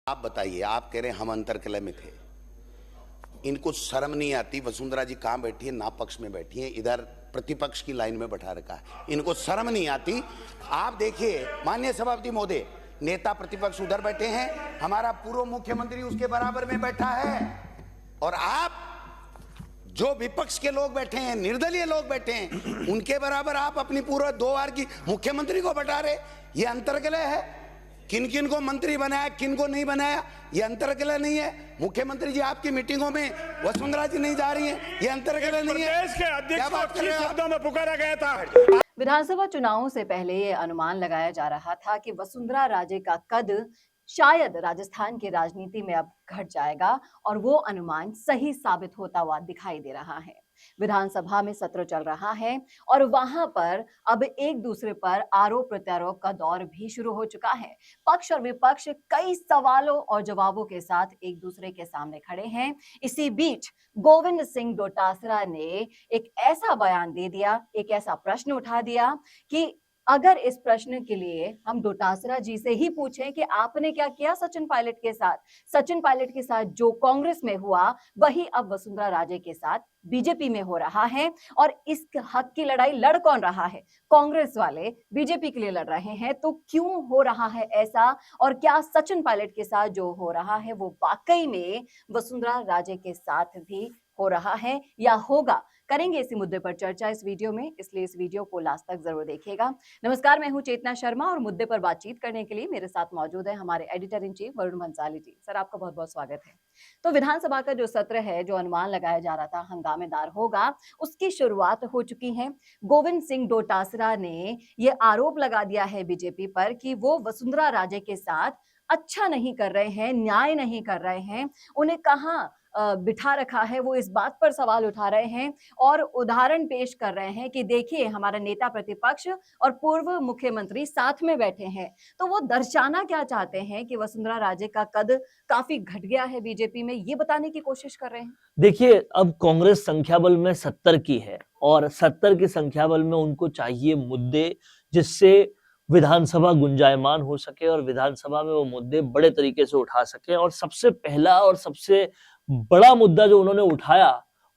आप बताइए, आप कह रहे हैं हम अंतरकलह में थे, इनको शर्म नहीं आती? वसुंधरा जी कहां बैठी है? ना पक्ष में बैठी है, इधर प्रतिपक्ष की लाइन में बैठा रखा है, इनको शर्म नहीं आती? आप देखिए माननीय सभापति महोदय, नेता प्रतिपक्ष उधर बैठे हैं, हमारा पूर्व मुख्यमंत्री उसके बराबर में बैठा है, और आप जो विपक्ष के लोग बैठे हैं, निर्दलीय लोग बैठे हैं, उनके बराबर आप अपनी पूर्व 2 बार की मुख्यमंत्री को बैठा रहे। ये अंतरकलह है? किन किन को मंत्री बनाया, किन को नहीं बनाया, ये अंतरकलह नहीं है? मुख्यमंत्री जी आपकी मीटिंगों में वसुंधरा जी नहीं जा रही हैं, ये अंतरकलह नहीं है? प्रदेश के अध्यक्ष को अच्छी शब्दों में पुकारा गया था। विधानसभा चुनावों से पहले ये अनुमान लगाया जा रहा था कि वसुंधरा राजे का कद शायद राजस्थान की राजनीति में अब घट जाएगा, और वो अनुमान सही साबित होता हुआ दिखाई दे रहा है। विधानसभा में सत्र चल रहा है और वहां पर अब एक दूसरे पर आरोप प्रत्यारोप का दौर भी शुरू हो चुका है। पक्ष और विपक्ष कई सवालों और जवाबों के साथ एक दूसरे के सामने खड़े हैं। इसी बीच गोविंद सिंह डोटासरा ने एक ऐसा बयान दे दिया, एक ऐसा प्रश्न उठा दिया कि अगर इस प्रश्न के लिए हम डोटासरा जी से ही पूछें कि आपने क्या किया सचिन पायलट के साथ, सचिन पायलट के साथ जो कांग्रेस में हुआ वही अब वसुंधरा राजे के साथ बीजेपी में हो रहा है, और इस हक की लड़ाई लड़ कौन रहा है? कांग्रेस वाले बीजेपी के लिए लड़ रहे हैं। तो क्यों हो रहा है ऐसा, और क्या सचिन पायलट के साथ जो हो रहा है वो वाकई में वसुंधरा राजे के साथ भी हो रहा है या होगा? करेंगे इसी मुद्दे पर चर्चा इस वीडियो में, इसलिए इस वीडियो को लास्ट तक जरूर देखिएगा। नमस्कार, मैं हूं चेतना शर्मा और मुद्दे पर बातचीत करने के लिए मेरे साथ मौजूद है हमारे editor in chief Varun Bhansali ji. Sir, आपका बहुत बहुत स्वागत है। तो विधानसभा का जो सत्र है, जो अनुमान लगाया जा रहा था हंगामेदार होगा, उसकी शुरुआत हो चुकी है। गोविंद सिंह डोटासरा ने ये आरोप लगा दिया है बीजेपी पर कि वो वसुंधरा राजे के साथ अच्छा नहीं कर रहे हैं, न्याय नहीं कर रहे हैं, उन्हें कहां बिठा रखा है, वो इस बात पर सवाल उठा रहे हैं और उदाहरण पेश कर रहे हैं कि देखिए हमारा नेता प्रतिपक्ष और पूर्व मुख्यमंत्री साथ में बैठे हैं। तो वो दर्शाना क्या चाहते हैं कि वसुंधरा राजे का कद काफी घट गया है बीजेपी में, ये बताने की कोशिश कर रहे हैं। देखिए, अब कांग्रेस संख्या बल में 70 की है और 70 के संख्या बल में उनको चाहिए मुद्दे जिससे विधानसभा गुंजायमान हो सके और विधानसभा में वो मुद्दे बड़े तरीके से उठा सके। और सबसे पहला और सबसे बड़ा मुद्दा जो उन्होंने उठाया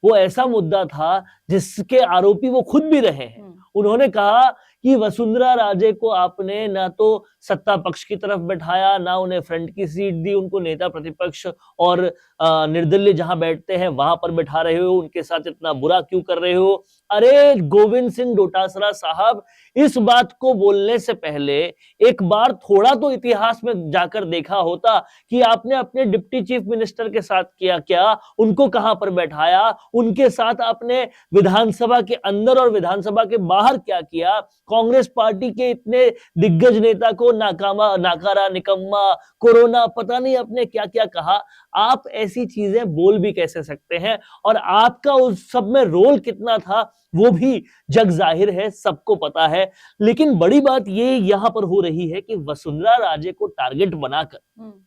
वो ऐसा मुद्दा था जिसके आरोपी वो खुद भी रहे हैं। उन्होंने कहा कि वसुंधरा राजे को आपने ना तो सत्ता पक्ष की तरफ बैठाया, ना उन्हें फ्रंट की सीट दी, उनको नेता प्रतिपक्ष और निर्दलीय जहां बैठते हैं वहां पर बैठा रहे हो, उनके साथ इतना बुरा क्यों कर रहे हो? अरे गोविंद सिंह डोटासरा साहब, इस बात को बोलने से पहले एक बार थोड़ा तो इतिहास में जाकर देखा होता कि आपने अपने डिप्टी चीफ मिनिस्टर के साथ किया क्या, उनको कहां पर बैठाया, उनके साथ आपने विधानसभा के अंदर और विधानसभा के बाहर क्या किया। कांग्रेस पार्टी के इतने दिग्गज नेता को नाकामा, नाकारा, निकम्मा, कोरोना, पता नहीं आपने क्या क्या कहा। आप ऐसी चीजें बोल भी कैसे सकते हैं? और आपका उस सब में रोल कितना था वो भी जग जाहिर है, सबको पता है। लेकिन बड़ी बात ये यहां पर हो रही है कि वसुंधरा राजे को टारगेट बनाकर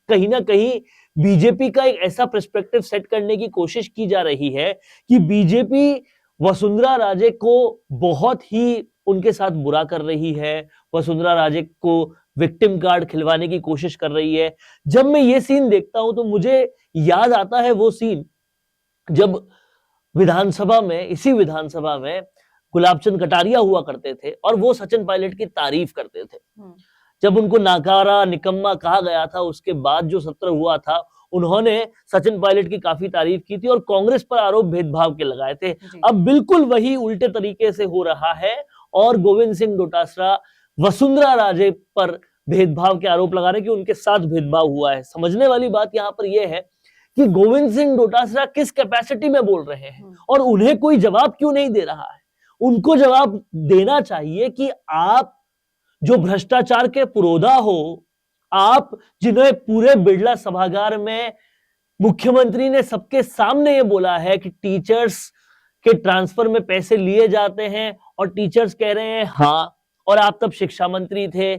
कहीं ना कहीं बीजेपी का एक ऐसा पर्सपेक्टिव सेट करने की कोशिश की जा रही है कि बीजेपी वसुंधरा राजे को बहुत ही उनके साथ बुरा कर रही है, वसुंधरा राजे को विक्टिम कार्ड खिलवाने की कोशिश कर रही है। जब मैं ये सीन देखता हूं तो मुझे याद आता है वो सीन जब विधानसभा में, इसी विधानसभा में गुलाब चंद कटारिया हुआ करते थे और वो सचिन पायलट की तारीफ करते थे। जब उनको नाकारा, निकम्मा कहा गया था, उसके बाद जो सत्र हुआ था उन्होंने सचिन पायलट की काफी तारीफ की थी और कांग्रेस पर आरोप भेदभाव के लगाए थे। अब बिल्कुल वही उल्टे तरीके से हो रहा है और गोविंद सिंह डोटासरा वसुंधरा राजे पर भेदभाव के आरोप लगा रहे कि उनके साथ भेदभाव हुआ है। समझने वाली बात यहाँ पर यह है कि गोविंद सिंह डोटासरा किस कैपेसिटी में बोल रहे हैं और उन्हें कोई जवाब क्यों नहीं दे रहा है। उनको जवाब देना चाहिए कि आप जो भ्रष्टाचार के पुरोधा हो, आप जिन्हें पूरे बिड़ला सभागार में मुख्यमंत्री ने सबके सामने ये बोला है कि टीचर्स के ट्रांसफर में पैसे लिए जाते हैं और टीचर्स कह रहे हैं हाँ, और आप तब शिक्षा मंत्री थे,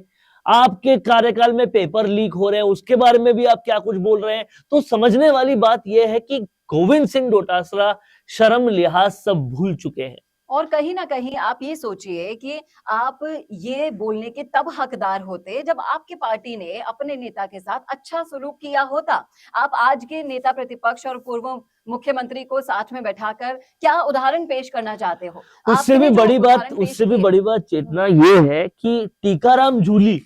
आपके कार्यकाल में पेपर लीक हो रहे हैं, उसके बारे में भी आप क्या कुछ बोल रहे हैं। तो समझने वाली बात यह है कि गोविंद सिंह डोटासरा शर्म लिहाज सब भूल चुके हैं। और कहीं ना कहीं आप ये सोचिए कि आप ये बोलने के तब हकदार होते जब आपकी पार्टी ने अपने नेता के साथ अच्छा सलूक किया होता। आप आज के नेता प्रतिपक्ष और पूर्व मुख्यमंत्री को साथ में बैठाकर क्या उदाहरण पेश करना चाहते हो? उससे भी बड़ी बात, चेतना ये है कि टीकाराम जूली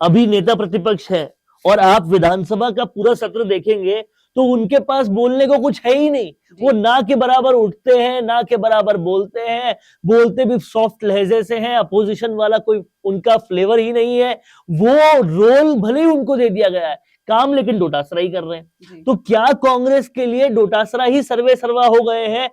अभी नेता प्रतिपक्ष है और आप विधानसभा का पूरा सत्र देखेंगे तो उनके पास बोलने को कुछ है ही नहीं। वो ना के बराबर उठते हैं, ना के बराबर बोलते हैं, बोलते भी सॉफ्ट लहजे से हैं, अपोजिशन वाला कोई उनका फ्लेवर ही नहीं है। वो रोल भले ही उनको दे दिया गया है, काम लेकिन डोटासरा ही कर रहे हैं। तो क्या कांग्रेस के लिए डोटासरा ही सर्वे सर्वा हो गए हैं?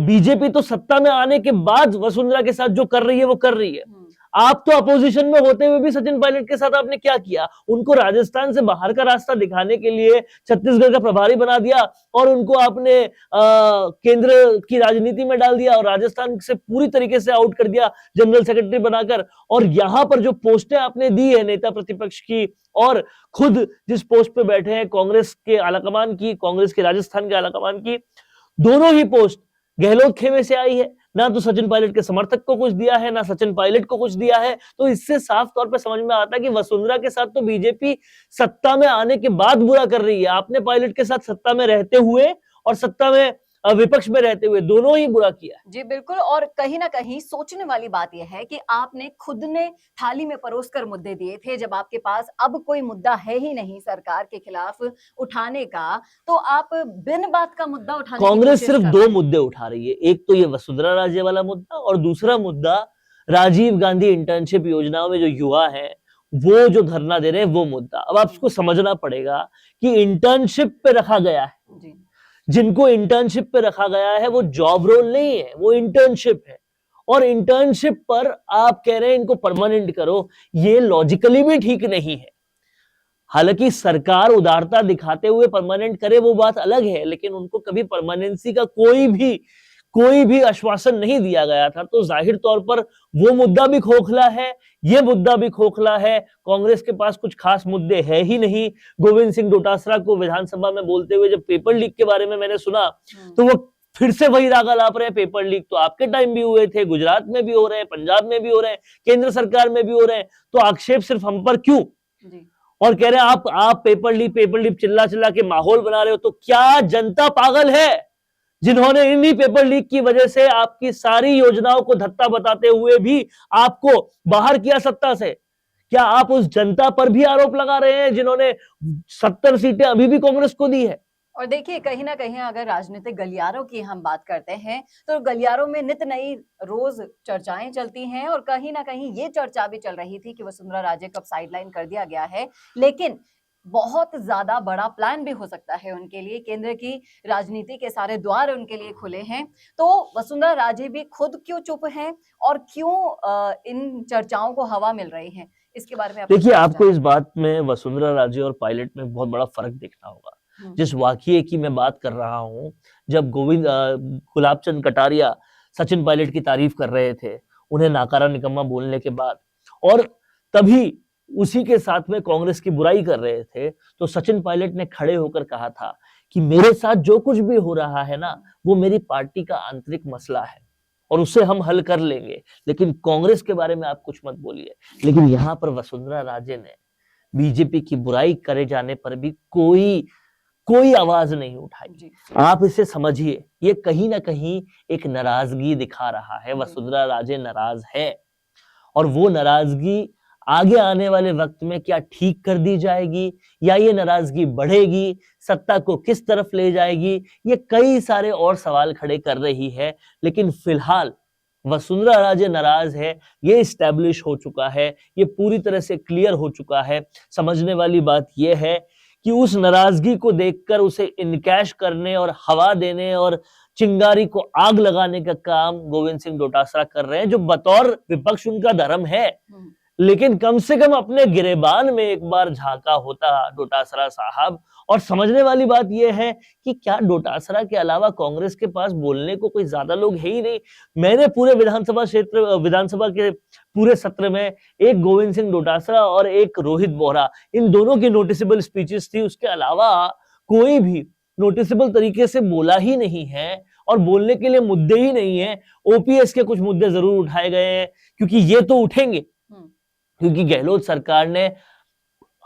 बीजेपी तो सत्ता में आने के बाद वसुंधरा के साथ जो कर रही है वो कर रही है। आप तो अपोजिशन में होते हुए भी सचिन पायलट के साथ आपने क्या किया? उनको राजस्थान से बाहर का रास्ता दिखाने के लिए छत्तीसगढ़ का प्रभारी बना दिया और उनको आपने केंद्र की राजनीति में डाल दिया और राजस्थान से पूरी तरीके से आउट कर दिया जनरल सेक्रेटरी बनाकर। और यहां पर जो पोस्टें आपने दी है नेता प्रतिपक्ष की और खुद जिस पोस्ट पे बैठे हैं कांग्रेस के आलाकमान की, कांग्रेस के राजस्थान के आलाकमान की, दोनों ही पोस्ट गहलोत खेमे से आई है। ना तो सचिन पायलट के समर्थक को कुछ दिया है, ना सचिन पायलट को कुछ दिया है। तो इससे साफ तौर पे समझ में आता है कि वसुंधरा के साथ तो बीजेपी सत्ता में आने के बाद बुरा कर रही है। आपने पायलट के साथ सत्ता में रहते हुए और सत्ता में विपक्ष में रहते हुए दोनों ही बुरा किया है। जी बिल्कुल। और कहीं ना कहीं सोचने वाली बात यह है कि आपने खुद ने थाली में परोसकर मुद्दे दिए थे। जब आपके पास अब कोई मुद्दा है ही नहीं सरकार के खिलाफ उठाने का, तो आप बिन बात का मुद्दा उठाने कांग्रेस सिर्फ दो मुद्दे उठा रही है, एक तो ये वसुंधरा राजे वाला मुद्दा और दूसरा मुद्दा राजीव गांधी इंटर्नशिप योजनाओं में जो युवा है वो जो धरना दे रहे हैं वो मुद्दा। अब आपको समझना पड़ेगा कि इंटर्नशिप पे रखा गया है जी। जिनको इंटर्नशिप पे रखा गया है वो जॉब रोल नहीं है, वो इंटर्नशिप है। और इंटर्नशिप पर आप कह रहे हैं इनको परमानेंट करो, ये लॉजिकली भी ठीक नहीं है। हालांकि सरकार उदारता दिखाते हुए परमानेंट करे वो बात अलग है, लेकिन उनको कभी परमानेंसी का कोई भी आश्वासन नहीं दिया गया था। तो जाहिर तौर पर वो मुद्दा भी खोखला है, ये मुद्दा भी खोखला है। कांग्रेस के पास कुछ खास मुद्दे है ही नहीं। गोविंद सिंह डोटासरा को विधानसभा में बोलते हुए जब पेपर लीक के बारे में मैंने सुना तो वो फिर से वही रागा लाप रहे हैं। पेपर लीक तो आपके टाइम भी हुए थे, गुजरात में भी हो रहे हैं, पंजाब में भी हो रहे हैं, केंद्र सरकार में भी हो रहे हैं। तो आक्षेप सिर्फ हम पर क्यों? और कह रहे हैं आप पेपर लीक चिल्ला चिल्ला के माहौल बना रहे हो। तो क्या जनता पागल है जिन्होंने इन्हीं पेपर लीक की वजह से आपकी सारी योजनाओं को धत्ता बताते हुए भी आपको बाहर किया सत्ता से? क्या आप उस जनता पर भी आरोप लगा रहे हैं जिन्होंने 70 सीटें अभी भी कांग्रेस को दी है? और देखिए कहीं ना कहीं अगर राजनीतिक गलियारों की हम बात करते हैं तो गलियारों में नित नई रोज चर्चाएं चलती हैं और कहीं ना कहीं ये चर्चा भी चल रही थी कि वसुंधरा राजे कब साइडलाइन कर दिया गया है। लेकिन बहुत ज्यादा बड़ा प्लान भी हो सकता है उनके लिए, केंद्र की राजनीति के सारे द्वार उनके लिए खुले हैं। तो वसुंधरा राजे भी खुद क्यों चुप हैं और क्यों इन चर्चाओं को हवा मिल रही है, इसके बारे में देखिए आपको इस बात में वसुंधरा राजे और पायलट में बहुत बड़ा फर्क देखना होगा। जिस वाकये की मैं बात कर रहा हूं, जब गुलाबचंद कटारिया सचिन पायलट की तारीफ कर रहे थे उन्हें नाकारा निकम्मा बोलने के बाद, और तभी उसी के साथ में कांग्रेस की बुराई कर रहे थे, तो सचिन पायलट ने खड़े होकर कहा था कि मेरे साथ जो कुछ भी हो रहा है ना वो मेरी पार्टी का आंतरिक मसला है और उसे हम हल कर लेंगे, लेकिन कांग्रेस के बारे में आप कुछ मत बोलिए। लेकिन यहाँ पर वसुंधरा राजे ने बीजेपी की बुराई करे जाने पर भी कोई आवाज नहीं उठाई। आप इसे समझिए, ये कहीं ना कहीं एक नाराजगी दिखा रहा है। वसुंधरा राजे नाराज है और वो नाराजगी आगे आने वाले वक्त में क्या ठीक कर दी जाएगी या ये नाराजगी बढ़ेगी, सत्ता को किस तरफ ले जाएगी, ये कई सारे और सवाल खड़े कर रही है। लेकिन फिलहाल वसुंधरा राजे नाराज है, ये इस्टेब्लिश हो चुका है, ये पूरी तरह से क्लियर हो चुका है। समझने वाली बात यह है कि उस नाराजगी को देखकर उसे इनकैश करने और हवा देने और चिंगारी को आग लगाने का काम गोविंद सिंह डोटासरा कर रहे हैं, जो बतौर विपक्ष उनका धर्म है। लेकिन कम से कम अपने गिरेबान में एक बार झांका होता डोटासरा साहब। और समझने वाली बात यह है कि क्या डोटासरा के अलावा कांग्रेस के पास बोलने को कोई ज्यादा लोग है ही नहीं। मैंने पूरे विधानसभा के पूरे सत्र में एक गोविंद सिंह डोटासरा और एक रोहित बोहरा, इन दोनों की नोटिसेबल स्पीचेस थी। उसके अलावा कोई भी नोटिसेबल तरीके से बोला ही नहीं है। और बोलने के लिए मुद्दे ही नहीं है। ओपीएस के कुछ मुद्दे जरूर उठाए गए हैं, क्योंकि ये तो उठेंगे, क्योंकि गहलोत सरकार ने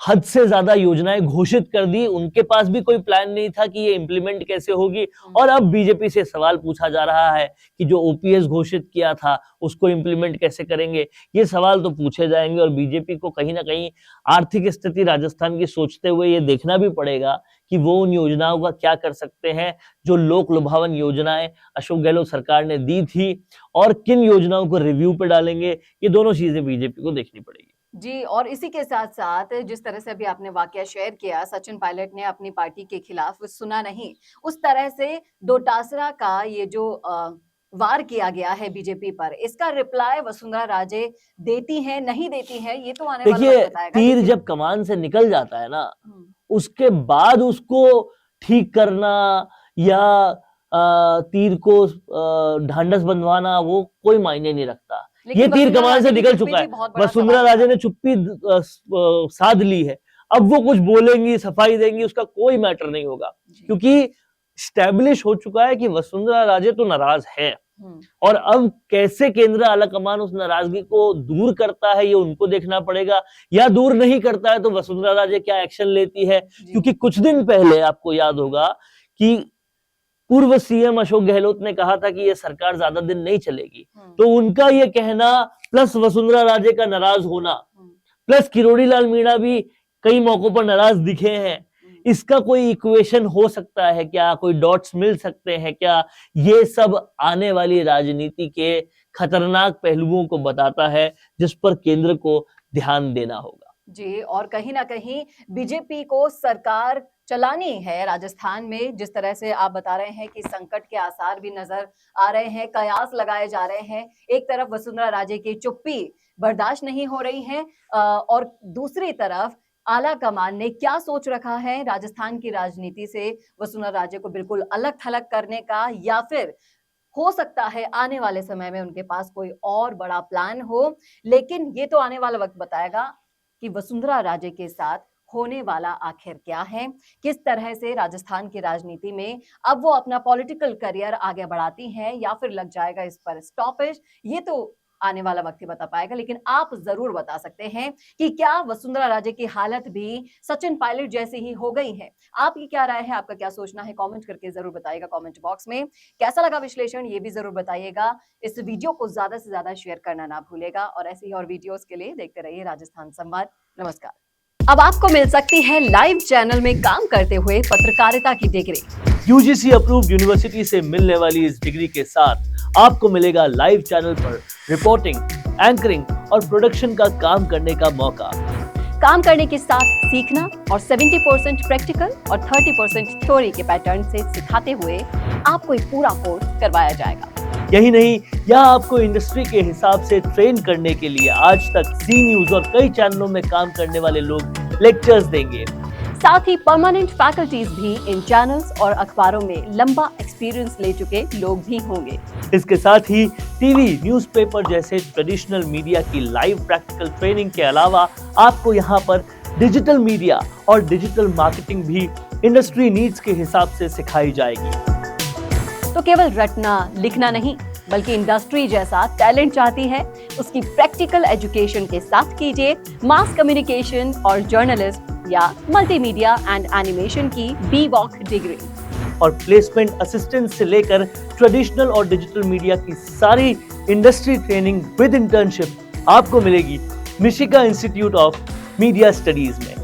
हद से ज्यादा योजनाएं घोषित कर दी, उनके पास भी कोई प्लान नहीं था कि ये इंप्लीमेंट कैसे होगी। और अब बीजेपी से सवाल पूछा जा रहा है कि जो ओपीएस घोषित किया था उसको इंप्लीमेंट कैसे करेंगे। ये सवाल तो पूछे जाएंगे और बीजेपी को कहीं ना कहीं आर्थिक स्थिति राजस्थान की सोचते हुए ये देखना भी पड़ेगा कि वो उन योजनाओं का क्या कर सकते हैं जो लोक लुभावन योजनाएं अशोक गहलोत सरकार ने दी थी, और किन योजनाओं को रिव्यू पे डालेंगे। ये दोनों चीजें बीजेपी को देखनी पड़ेगी जी। और इसी के साथ साथ जिस तरह से अभी आपने वाकया शेयर किया, सचिन पायलट ने अपनी पार्टी के खिलाफ सुना नहीं, उस तरह से डोटासरा का ये जो वार किया गया है बीजेपी पर, इसका रिप्लाई वसुंधरा राजे देती हैं नहीं देती हैं, ये तो आने वाला देखिए, वक्त बताएगा। तीर जब कमान से निकल जाता है ना, उसके बाद उसको ठीक करना या तीर को ढांढस बंधवाना वो कोई मायने नहीं रखता। ये तीर कमान से निकल चुका है। वसुंधरा राजे ने चुप्पी साध ली है, अब वो कुछ बोलेंगी, सफाई देंगी, उसका कोई मैटर नहीं होगा, क्योंकि स्टैब्लिश हो चुका है कि वसुंधरा राजे तो नाराज है। और अब कैसे केंद्र आला कमान उस नाराजगी को दूर करता है ये उनको देखना पड़ेगा, या दूर नहीं करता है तो वसुंधरा राजे क्या एक्शन लेती है। क्योंकि कुछ दिन पहले आपको याद होगा कि पूर्व सीएम अशोक गहलोत ने कहा था कि ये सरकार ज्यादा दिन नहीं चलेगी, तो उनका ये कहना प्लस वसुंधरा राजे का नाराज होना प्लस किरोड़ी लाल मीणा भी कई मौकों पर नाराज दिखे हैं, इसका कोई इक्वेशन हो सकता है क्या, कोई डॉट्स मिल सकते हैं क्या? ये सब आने वाली राजनीति के खतरनाक पहलुओं को बताता है जिस पर केंद्र को ध्यान देना होगा जी। और कहीं ना कहीं बीजेपी को सरकार चलानी है राजस्थान में, जिस तरह से आप बता रहे हैं कि संकट के आसार भी नजर आ रहे हैं, कयास लगाए जा रहे हैं। एक तरफ वसुंधरा राजे की चुप्पी बर्दाश्त नहीं हो रही है और दूसरी तरफ आला कमान ने क्या सोच रखा है राजस्थान की राजनीति से, वसुंधरा राजे को बिल्कुल अलग थलग करने का, या फिर हो सकता है आने वाले समय में उनके पास कोई और बड़ा प्लान हो। लेकिन ये तो आने वाला वक्त बताएगा कि वसुंधरा राजे के साथ होने वाला आखिर क्या है, किस तरह से राजस्थान की राजनीति में अब वो अपना पॉलिटिकल करियर आगे बढ़ाती हैं या फिर लग जाएगा इस पर स्टॉपेज, ये तो आने वाला वक्त ही बता पाएगा। लेकिन आप जरूर बता सकते हैं कि क्या वसुंधरा राजे की हालत भी सचिन पायलट जैसी ही हो गई है? आपकी क्या राय है, आपका क्या सोचना है, कमेंट करके जरूर बताइएगा कमेंट बॉक्स में। कैसा लगा विश्लेषण ये भी जरूर बताइएगा। इस वीडियो को ज्यादा से ज्यादा शेयर करना ना भूलेगा और ऐसे ही और वीडियोस के लिए देखते रहिए राजस्थान संवाद। नमस्कार। अब आपको मिल सकती है लाइव चैनल में काम करते हुए पत्रकारिता की डिग्री। यूजीसी अप्रूव्ड यूनिवर्सिटी से मिलने वाली इस डिग्री के साथ आपको मिलेगा लाइव चैनल पर रिपोर्टिंग, एंकरिंग और प्रोडक्शन का काम करने का मौका। काम करने के साथ सीखना और 70% प्रैक्टिकल और 30% थ्योरी के पैटर्न से सिखाते हुए आपको एक पूरा कोर्स करवाया जाएगा। यही नहीं, यहाँ आपको इंडस्ट्री के हिसाब से ट्रेन करने के लिए आज तक सी न्यूज और कई चैनलों में काम करने वाले लोग लेक्चर्स देंगे। साथ ही परमानेंट फैकल्टीज भी इन चैनल्स और अखबारों में लंबा एक्सपीरियंस ले चुके लोग भी होंगे। इसके साथ ही टीवी, न्यूज़पेपर जैसे ट्रेडिशनल मीडिया की लाइव प्रैक्टिकल ट्रेनिंग के अलावा आपको यहाँ पर डिजिटल मीडिया और डिजिटल मार्केटिंग भी इंडस्ट्री नीड्स के हिसाब से सिखाई जाएगी। तो केवल रटना लिखना नहीं, बल्कि इंडस्ट्री जैसा टैलेंट चाहती है, उसकी प्रैक्टिकल एजुकेशन के साथ कीजिए मास कम्युनिकेशन और जर्नलिस्ट या मल्टीमीडिया एंड एनिमेशन की BVOC डिग्री। और प्लेसमेंट असिस्टेंट से लेकर ट्रेडिशनल और डिजिटल मीडिया की सारी इंडस्ट्री ट्रेनिंग विद इंटर्नशिप आपको मिलेगी मिशिगा इंस्टीट्यूट ऑफ मीडिया स्टडीज में।